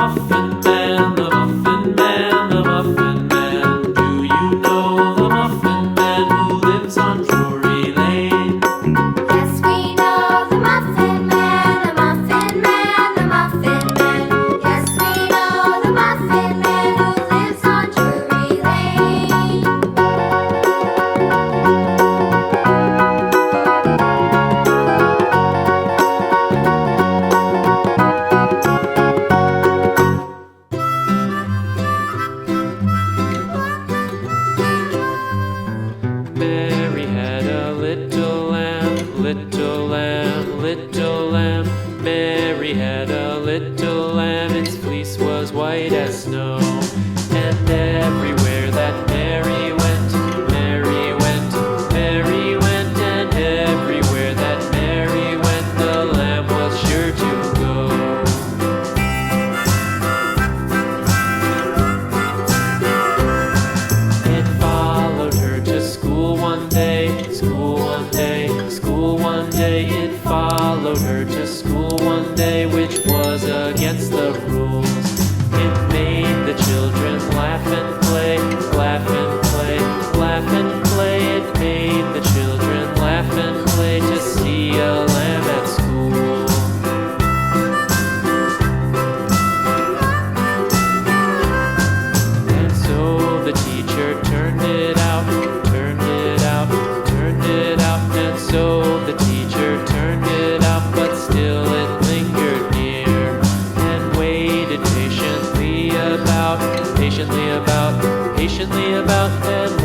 Muffin Man, the Muffin Man, the Muffin Man. Do you know the Muffin Man who lives on Drury Lane? Yes, we know the Muffin Man, the Muffin Man, the Muffin Man. Yes, we know the Muffin Man who lives on Drury Lane. Mary had a little lamb, little lamb, little lamb. Mary had a little lamb, its fleece was white as snow. And everywhere that Mary went, Mary went, Mary went. And everywhere that Mary went, the lamb was sure to go. It followed her to school one day, school one day, school one day. It followed her to school one day, which was against the rules. It made the children laugh and play, laugh and play, laugh and play. It made the children laugh and play to see a lamb at school. And so the teacher turned it out, turned it out, turned it out. And so the teacher turned it out, but still it lingered near and waited patiently about, patiently about, patiently about, and